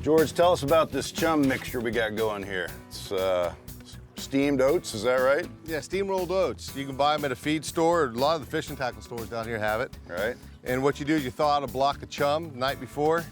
George, tell us about this chum mixture we got going here. It's steamed oats, is that right? Yeah, steam-rolled oats. You can buy them at a feed store. A lot of the fishing tackle stores down here have it. Right. And what you do is you thaw out a block of chum the night before,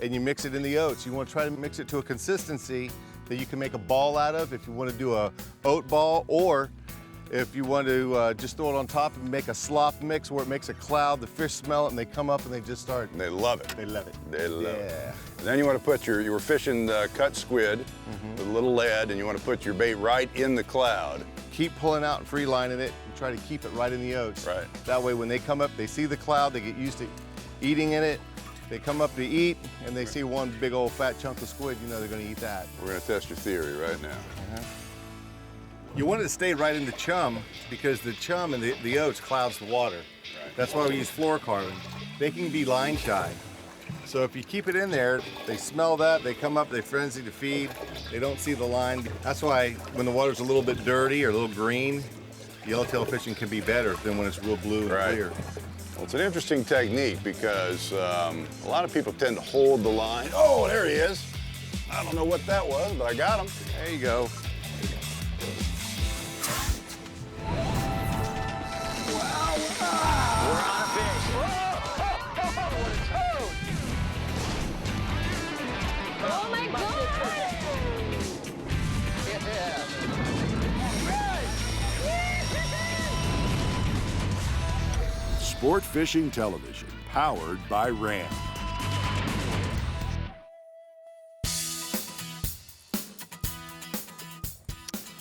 and you mix it in the oats. You want to try to mix it to a consistency that you can make a ball out of if you want to do a oat ball, or if you want to just throw it on top and make a slop mix where it makes a cloud, the fish smell it, and they come up and they just start. They love it. They love it. They love it. And then you want to put you were fishing cut squid with a little lead, and you want to put your bait right in the cloud. Keep pulling out and free lining it, and try to keep it right in the oats. Right. That way when they come up, they see the cloud, they get used to eating in it. They come up to eat, and they see one big old fat chunk of squid, you know they're going to eat that. We're going to test your theory right now. You want it to stay right in the chum because the chum and the oats clouds the water. Right. That's why we use fluorocarbon. They can be line shy. So if you keep it in there, they smell that, they come up, they frenzy to feed, they don't see the line. That's why when the water's a little bit dirty or a little green, yellowtail fishing can be better than when it's real blue and clear. Well, it's an interesting technique because a lot of people tend to hold the line. Oh, there he is. I don't know what that was, but I got him. There you go. Oh my God! Sport Fishing Television, powered by Ram.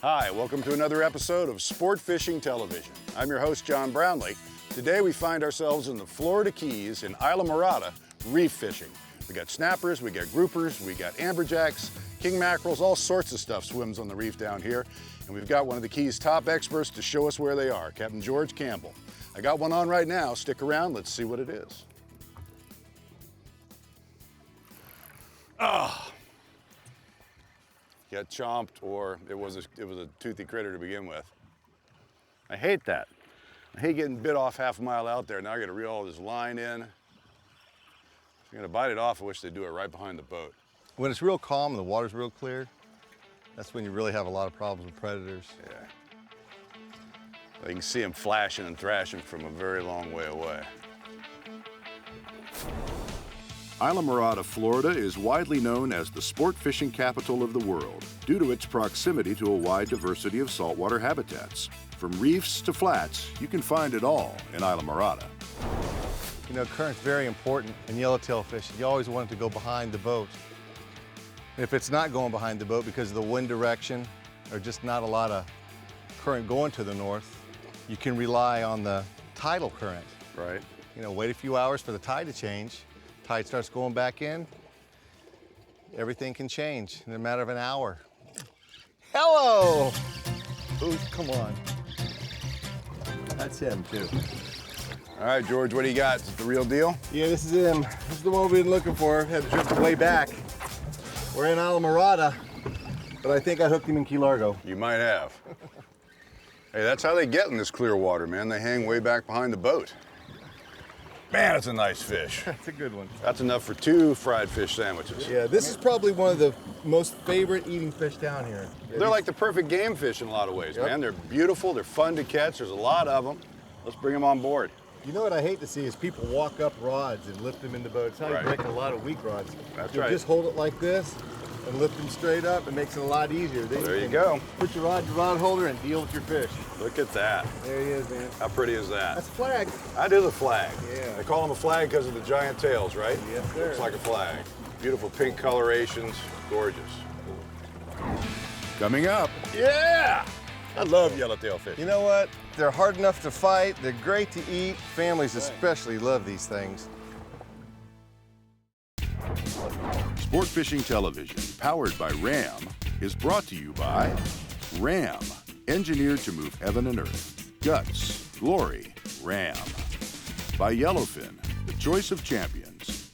Hi, welcome to another episode of Sport Fishing Television. I'm your host, John Brownlee. Today we find ourselves in the Florida Keys in Islamorada, reef fishing. We got snappers, we got groupers, we got amberjacks, king mackerels, all sorts of stuff swims on the reef down here. And we've got one of the Keys' top experts to show us where they are, Captain George Campbell. I got one on right now. Stick around, let's see what it is. Ah! Got chomped, or it was a toothy critter to begin with. I hate that. I hate getting bit off half a mile out there. Now I got to reel all this line in. If you're gonna bite it off, I wish they'd do it right behind the boat. When it's real calm and the water's real clear, that's when you really have a lot of problems with predators. Yeah. You can see them flashing and thrashing from a very long way away. Islamorada, Florida is widely known as the sport fishing capital of the world due to its proximity to a wide diversity of saltwater habitats. From reefs to flats, you can find it all in Islamorada. You know, current's very important in yellowtail fishing. You always want it to go behind the boat. If it's not going behind the boat because of the wind direction or just not a lot of current going to the north, you can rely on the tidal current. Right. You know, wait a few hours for the tide to change. Tide starts going back in, everything can change in a matter of an hour. Hello! Ooh, come on. That's him too. All right, George, what do you got? Is it the real deal? Yeah, this is him. This is the one we've been looking for. Had to drift way back. We're in Islamorada, but I think I hooked him in Key Largo. You might have. Hey, that's how they get in this clear water, man. They hang way back behind the boat. Man, it's a nice fish. That's a good one. That's enough for 2 fried fish sandwiches. Yeah, this is probably one of the most favorite eating fish down here. They're like the perfect game fish in a lot of ways, man. They're beautiful, they're fun to catch, there's a lot of them. Let's bring them on board. You know what I hate to see is people walk up rods and lift them into boats. It's how you break a lot of weak rods. That's you right. Just hold it like this and lift them straight up. It makes it a lot easier. Then There you can go. Put your rod in your rod holder and deal with your fish. Look at that. There he is, man. How pretty is that? That's a flag. That is a flag. Yeah. They call them a flag because of the giant tails, right? Yes, sir. Looks like a flag. Beautiful pink colorations, gorgeous. Coming up, Yeah! I love yellowtail fish. You know what? They're hard enough to fight. They're great to eat. Families especially love these things. Sport Fishing Television, powered by Ram, is brought to you by Ram, engineered to move heaven and earth. Guts, glory, Ram. By Yellowfin, the choice of champions.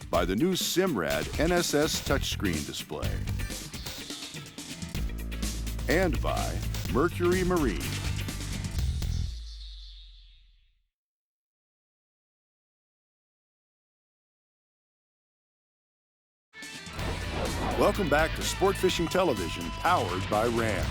By the new Simrad NSS touchscreen display. And by Mercury Marine. Welcome back to Sport Fishing Television, powered by Ram.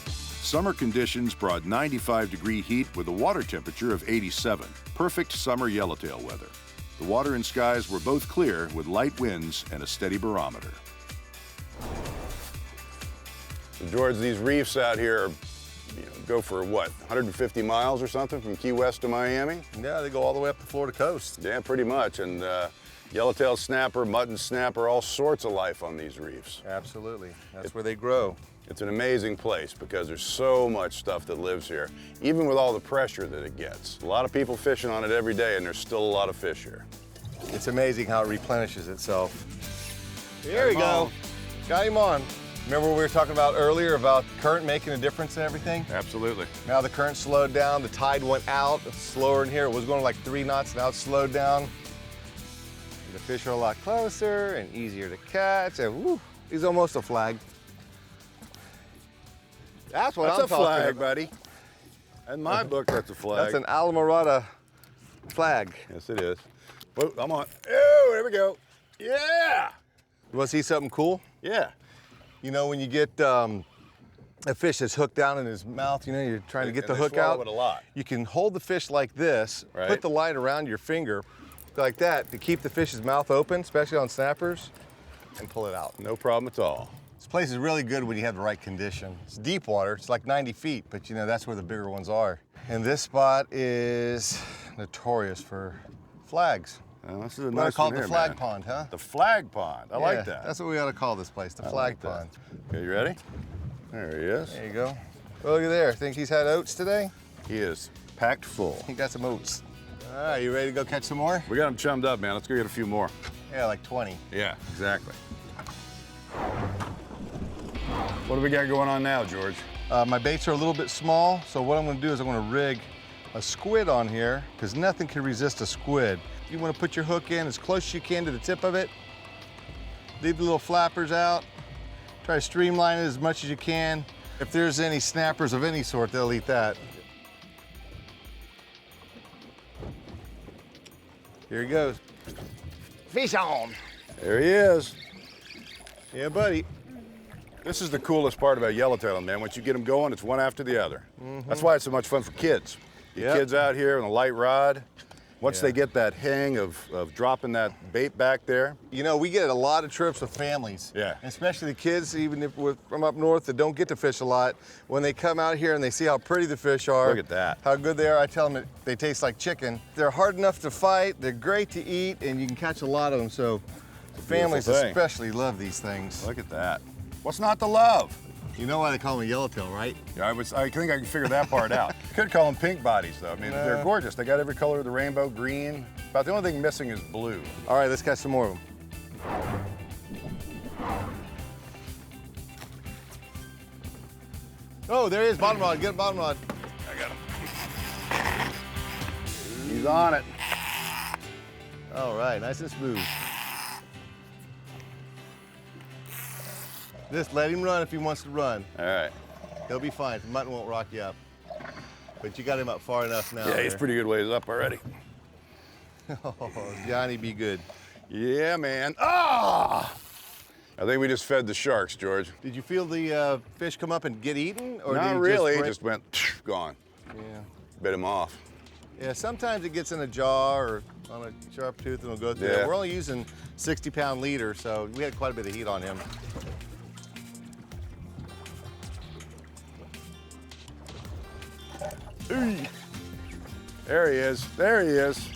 Summer conditions brought 95-degree heat with a water temperature of 87. Perfect summer yellowtail weather. The water and skies were both clear with light winds and a steady barometer. So George, these reefs out here go for what, 150 miles or something from Key West to Miami? Yeah, they go all the way up the Florida coast. Yeah, pretty much. And yellowtail snapper, mutton snapper, all sorts of life on these reefs. Absolutely. That's where they grow. It's an amazing place because there's so much stuff that lives here, even with all the pressure that it gets. A lot of people fishing on it every day, and there's still a lot of fish here. It's amazing how it replenishes itself. Here we go. Got him on. Remember what we were talking about earlier about current making a difference in everything? Absolutely. Now the current slowed down, the tide went out, it's slower in here. It was going like 3 knots, now it's slowed down. The fish are a lot closer and easier to catch, and woo, he's almost a flag. That's what I'm talking flag, about. buddy. In my book, that's a flag. That's an Islamorada flag. Yes, it is. Whoa, I'm on. Oh, there we go. Yeah! You want to see something cool? Yeah. You know, when you get a fish that's hooked down in his mouth, you know, you're trying to get the hook out. It a lot. You can hold the fish like this, right. Put the line around your finger like that to keep the fish's mouth open, especially on snappers, and pull it out. No problem at all. This place is really good when you have the right condition. It's deep water, it's like 90 feet, but you know, that's where the bigger ones are. And this spot is notorious for flags. This is a We ought nice to call one it the here, flag man. pond, huh? The flag pond. I like Yeah, that. That's what we ought to call this place, the flag pond. Okay, you ready? There he is. There you go. Look at there. Think he's had oats today? He is packed full. He got some oats. All right, you ready to go catch some more? We got him chummed up, man. Let's go get a few more. Yeah, like 20. Yeah, exactly. What do we got going on now, George? My baits are a little bit small, so what I'm gonna do is I'm gonna rig a squid on here, because nothing can resist a squid. You wanna put your hook in as close as you can to the tip of it. Leave the little flappers out. Try to streamline it as much as you can. If there's any snappers of any sort, they'll eat that. Here he goes. Fish on. There he is. Yeah, buddy. This is the coolest part about yellowtail, man. Once you get them going, it's one after the other. That's why it's so much fun for kids. Your kids out here on a light rod. Once they get that hang of dropping that bait back there. You know, we get a lot of trips with families. Yeah. Especially the kids, even if we're from up north that don't get to fish a lot. When they come out here and they see how pretty the fish are. Look at that. How good they are. I tell them they taste like chicken. They're hard enough to fight. They're great to eat, and you can catch a lot of them. So families thing. especially love these things. Look at that. What's not to love? You know why they call them a yellowtail, right? Yeah, I think I can figure that part out. Could call them pink bodies, though. I mean, they're gorgeous. They got every color of the rainbow, green. About the only thing missing is blue. All right, let's catch some more of them. Oh, there he is, bottom rod. Get a bottom rod. I got him. He's on it. All right, nice and smooth. Just let him run if he wants to run. All right. He'll be fine. The mutton won't rock you up. But you got him up far enough now. Yeah, he's pretty good ways up already. Oh, Johnny, be good. Yeah, man. Ah! I think we just fed the sharks, George. Did you feel the fish come up and get eaten? Or Not did really. Just It just went gone. Yeah. Bit him off. Yeah, sometimes it gets in a jar or on a sharp tooth and it'll go through. Yeah. We're only using 60-pound leader, so we had quite a bit of heat on him. There he is. There he is.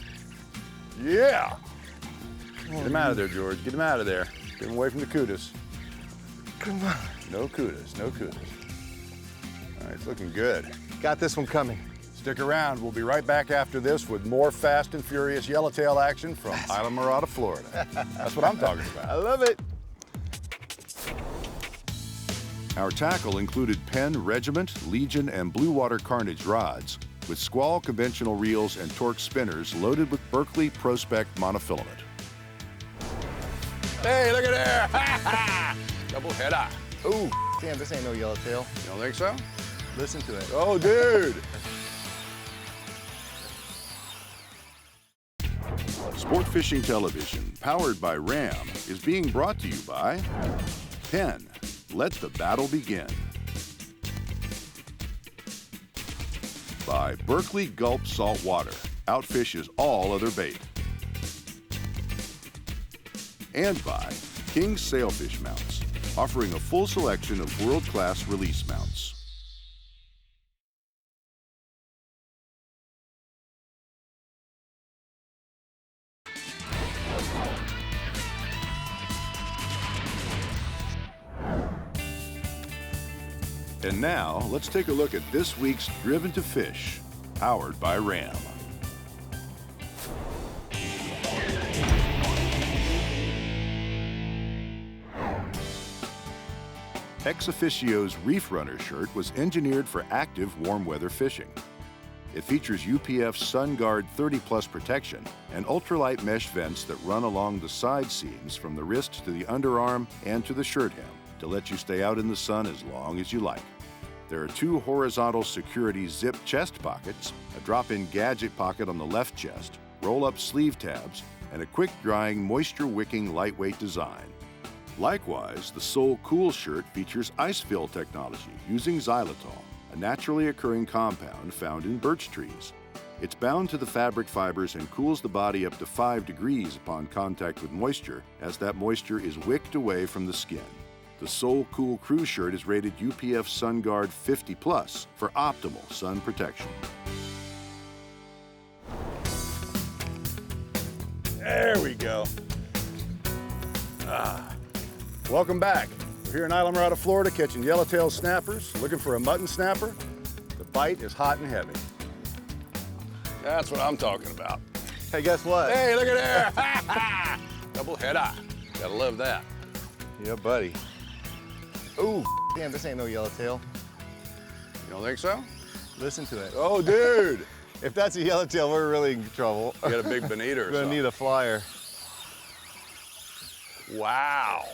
Yeah. Get him out of there, George. Get him out of there. Get him away from the kudas. Come on. No kudas. No kudas. All right, it's looking good. Got this one coming. Stick around. We'll be right back after this with more fast and furious yellowtail action from Islamorada, Florida. That's what I'm talking I about. love it. Our tackle included Penn Regiment, Legion, and Blue Water Carnage rods, with Squall conventional reels and Torque spinners loaded with Berkeley Prospect monofilament. Hey, look at there. Double header. Ooh. Damn, this ain't no yellowtail. You don't think so? Listen to it. Oh, dude. Sport Fishing Television, powered by Ram, is being brought to you by Penn. Let the battle begin. By Berkeley Gulp Salt Water. Outfishes all other bait. And by King Sailfish Mounts, offering a full selection of world-class release mounts. And now, let's take a look at this week's Driven to Fish, powered by Ram. Ex Officio's Reef Runner shirt was engineered for active warm weather fishing. It features UPF SunGuard 30+ protection and ultralight mesh vents that run along the side seams from the wrist to the underarm and to the shirt hem to let you stay out in the sun as long as you like. There are 2 horizontal security zip chest pockets, a drop-in gadget pocket on the left chest, roll-up sleeve tabs, and a quick-drying, moisture-wicking lightweight design. Likewise, the Soul Cool shirt features ice fill technology using xylitol, a naturally occurring compound found in birch trees. It's bound to the fabric fibers and cools the body up to 5 degrees upon contact with moisture, as that moisture is wicked away from the skin. The Soul Cool Crew shirt is rated UPF SunGuard 50+ for optimal sun protection. There we go. Welcome back. We're here in Islamorada, Florida, catching yellowtail snappers, looking for a mutton snapper. The bite is hot and heavy. That's what I'm talking about. Hey, guess what? Hey, look at there! Double header. Gotta love that. Yeah, buddy. Ooh, damn, this ain't no yellowtail. You don't think so? Listen to it. Oh, dude. If that's a yellowtail, we're really in trouble. You got a big bonito or We're gonna something. need a flyer. Wow.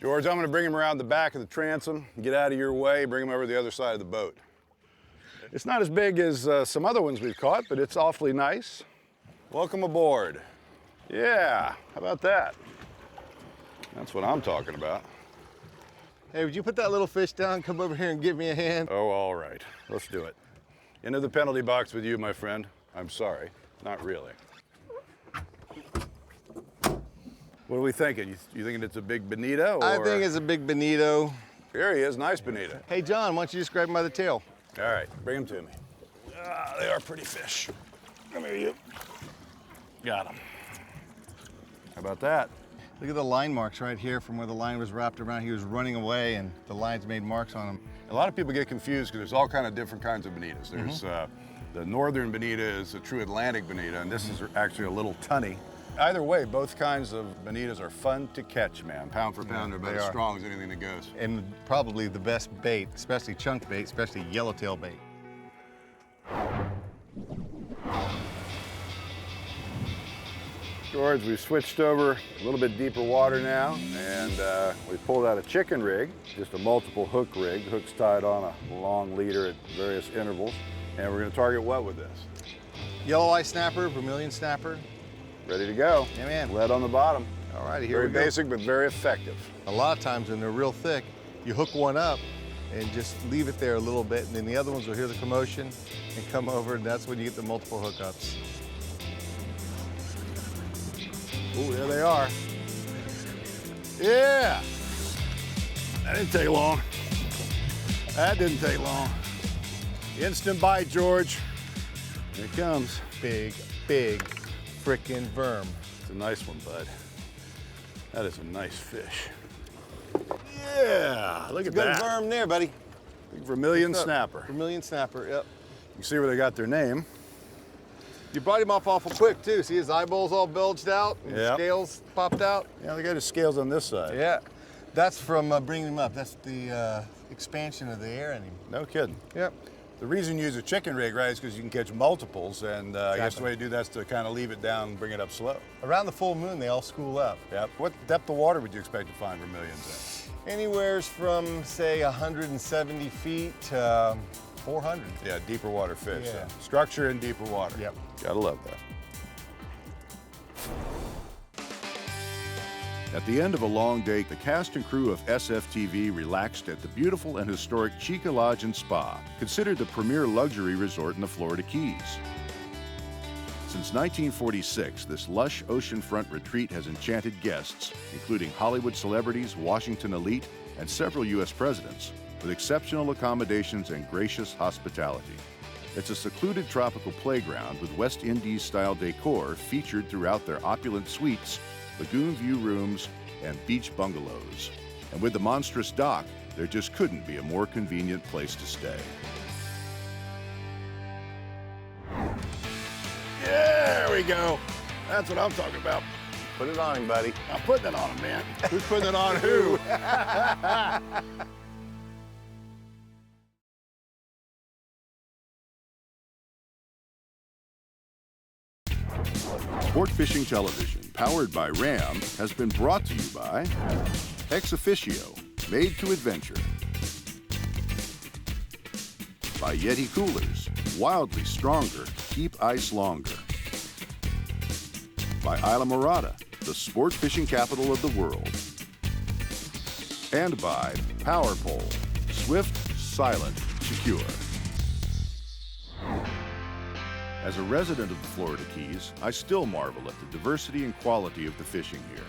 George, I'm gonna bring him around the back of the transom, get out of your way, bring him over to the other side of the boat. It's not as big as some other ones we've caught, but it's awfully nice. Welcome aboard. Yeah, how about that? That's what I'm talking about. Hey, would you put that little fish down, come over here and give me a hand? Oh, all right, let's do it. Into the penalty box with you, my friend. I'm sorry, not really. What are we thinking? You thinking it's a big bonito? Or... I think it's a big bonito. Here he is, nice bonito. Hey, John, why don't you just grab him by the tail? All right, bring him to me. They are pretty fish. Come here, you. Got him. How about that? Look at the line marks right here from where the line was wrapped around. He was running away and the lines made marks on him. A lot of people get confused because there's all kind of different kinds of bonitas. There's the northern bonita is a true Atlantic bonita, and this is actually a little tunny. Either way, both kinds of bonitas are fun to catch, man. Pound for pound, they're about as strong as anything that goes. And probably the best bait, especially chunk bait, especially yellowtail bait. George, we've switched over a little bit deeper water now, and we pulled out a chicken rig, just a multiple hook rig. The hook's tied on a long leader at various intervals, and we're gonna target what with this? Yellow eye snapper, vermilion snapper. Ready to go. Yeah, man. Lead on the bottom. All right, here Very we go. basic, but very effective. A lot of times when they're real thick, you hook one up and just leave it there a little bit, and then the other ones will hear the commotion and come over, and that's when you get the multiple hookups. Oh, there they are. Yeah! That didn't take long. That didn't take long. Instant bite, George. Here it comes. Big, big frickin' verm. It's a nice one, bud. That is a nice fish. Yeah, look at Good that. verm there, buddy. Big vermilion snapper. Vermilion snapper, yep. You can see where they got their name. You brought him off awful quick, too. See his eyeballs all bulged out and Yep. scales popped out? Yeah, they got his scales on this side. Yeah. That's from bringing him up. That's the expansion of the air in him. No kidding. Yep. The reason you use a chicken rig, right, is because you can catch multiples, and I guess the way to do that is to kind of leave it down and bring it up slow. Around the full moon, they all school up. Yep. What depth of water would you expect to find vermilions Anywheres from, say, 170 feet to 400. in? Yeah, deeper water fish. Yeah. So structure in deeper water. Yep. Gotta love that. At the end of a long day, the cast and crew of SFTV relaxed at the beautiful and historic Chica Lodge and Spa, considered the premier luxury resort in the Florida Keys. Since 1946, this lush oceanfront retreat has enchanted guests, including Hollywood celebrities, Washington elite, and several U.S. presidents, with exceptional accommodations and gracious hospitality. It's a secluded tropical playground with West Indies-style decor featured throughout their opulent suites, lagoon view rooms, and beach bungalows. And with the monstrous dock, there just couldn't be a more convenient place to stay. There we go. That's what I'm talking about. Put it on him, buddy. I'm putting it on him, man. Who's putting it on who? Sport Fishing Television, powered by Ram, has been brought to you by Ex Officio, made to adventure. By Yeti Coolers, wildly stronger, keep ice longer. By Islamorada, the sport fishing capital of the world. And by Power Pole, swift, silent, secure. As a resident of the Florida Keys, I still marvel at the diversity and quality of the fishing here.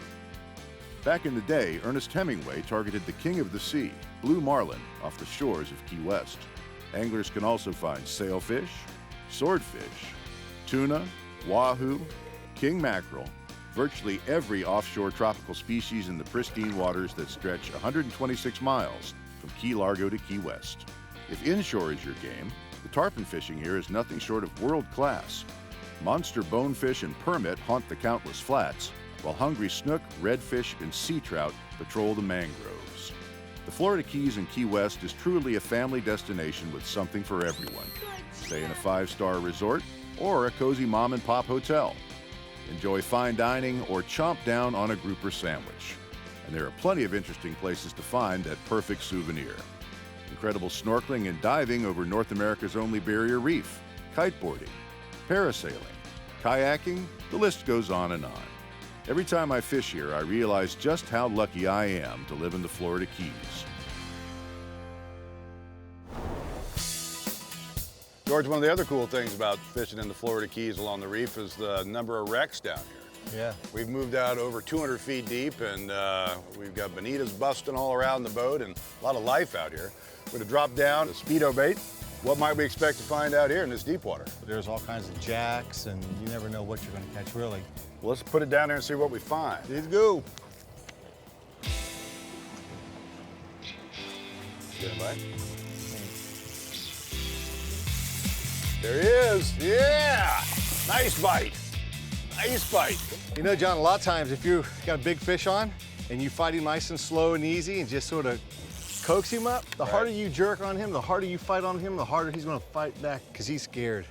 Back in the day, Ernest Hemingway targeted the king of the sea, blue marlin, off the shores of Key West. Anglers can also find sailfish, swordfish, tuna, wahoo, king mackerel, virtually every offshore tropical species in the pristine waters that stretch 126 miles from Key Largo to Key West. If inshore is your game, the tarpon fishing here is nothing short of world class. Monster bonefish and permit haunt the countless flats, while hungry snook, redfish, and sea trout patrol the mangroves. The Florida Keys and Key West is truly a family destination with something for everyone. Stay in a 5-star resort or a cozy mom-and-pop hotel. Enjoy fine dining or chomp down on a grouper sandwich. And there are plenty of interesting places to find that perfect souvenir. Incredible snorkeling and diving over North America's only barrier reef, kiteboarding, parasailing, kayaking, the list goes on and on. Every time I fish here, I realize just how lucky I am to live in the Florida Keys. George, one of the other cool things about fishing in the Florida Keys along the reef is the number of wrecks down here. Yeah. We've moved out over 200 feet deep, and we've got bonitas busting all around the boat and a lot of life out here. We're going to drop down a speedo bait. What might we expect to find out here in this deep water? There's all kinds of jacks, and you never know what you're going to catch, really. Well, let's put it down there and see what we find. Let's go. Get him, bite. There he is. Yeah! Nice bite. Nice bite. You know, John, a lot of times if you've got a big fish on and you fight him nice and slow and easy and just sort of coax him up, the harder you jerk on him, the harder you fight on him, the harder he's going to fight back because he's scared.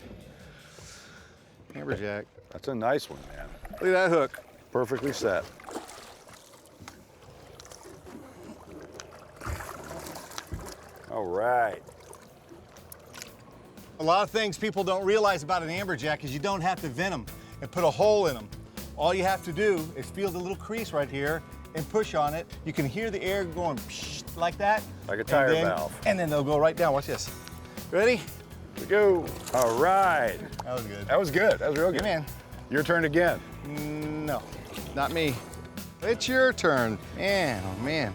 Amberjack. That's a nice one, man. Look at that hook. Perfectly set. All right. A lot of things people don't realize about an amberjack is you don't have to vent them and put a hole in them. All you have to do is feel the little crease right here and push on it. You can hear the air going psh, like that. Like a tire valve. And then they'll go right down. Watch this. Ready? Here we go. All right. That was good. That was good. That was real good. Yeah, man. Your turn again. No. Not me. It's your turn. Man, oh man.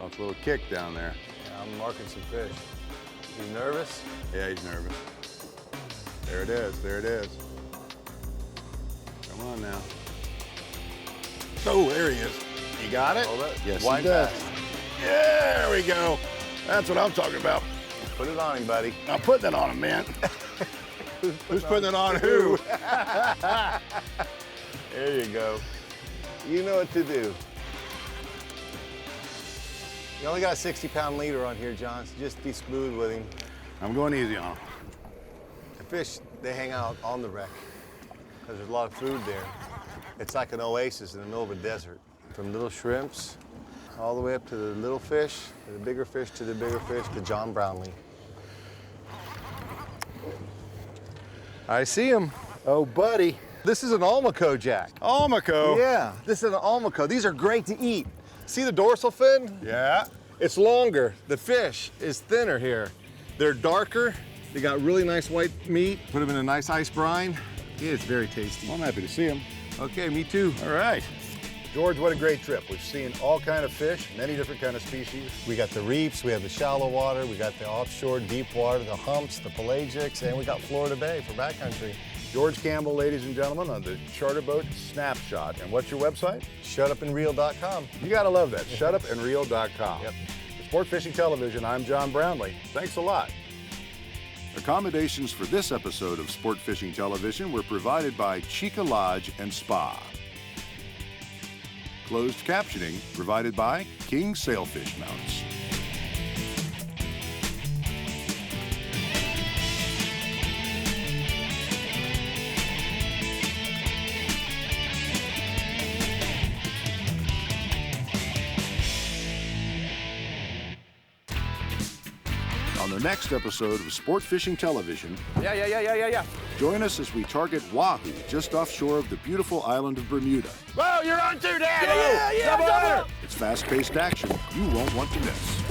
Oh, it's a little kick down there. Yeah, I'm marking some fish. You nervous? Yeah, he's nervous. There it is. There it is. Come on now. Oh, there he is. You got it? Hold it. Yes, Wide he does. fast. Yeah, there we go. That's what I'm talking about. Put it on him, buddy. I'm putting it on him, man. Who's putting it on who? There you go. You know what to do. You only got a 60-pound leader on here, John, so just be smooth with him. I'm going easy on him. The fish, they hang out on the wreck because there's a lot of food there. It's like an oasis in the middle of a desert. From little shrimps all the way up to the little fish, to the bigger fish, to the bigger fish, to John Brownlee. I see him. Oh, buddy. This is an almaco, Jack. Almaco. Yeah, this is an almaco. These are great to eat. See the dorsal fin? Yeah. It's longer. The fish is thinner here. They're darker. They got really nice white meat. Put them in a nice ice brine. Yeah, it's very tasty. Well, I'm happy to see him. Okay, me too. All right. George, what a great trip. We've seen all kind of fish, many different kind of species. We got the reefs, we have the shallow water, we got the offshore deep water, the humps, the pelagics, and we got Florida Bay for backcountry. George Campbell, ladies and gentlemen, on the Charter Boat Snapshot. And what's your website? Shutupandreel.com. You gotta love that, shutupandreel.com. Yep. For Sport Fishing Television, I'm John Brownlee. Thanks a lot. Accommodations for this episode of Sport Fishing Television were provided by Chica Lodge and Spa. Closed captioning provided by King Sailfish Mounts. On the next episode of Sport Fishing Television, join us as we target wahoo just offshore of the beautiful island of Bermuda. Whoa, you're on too, Dad! It's fast-paced action you won't want to miss.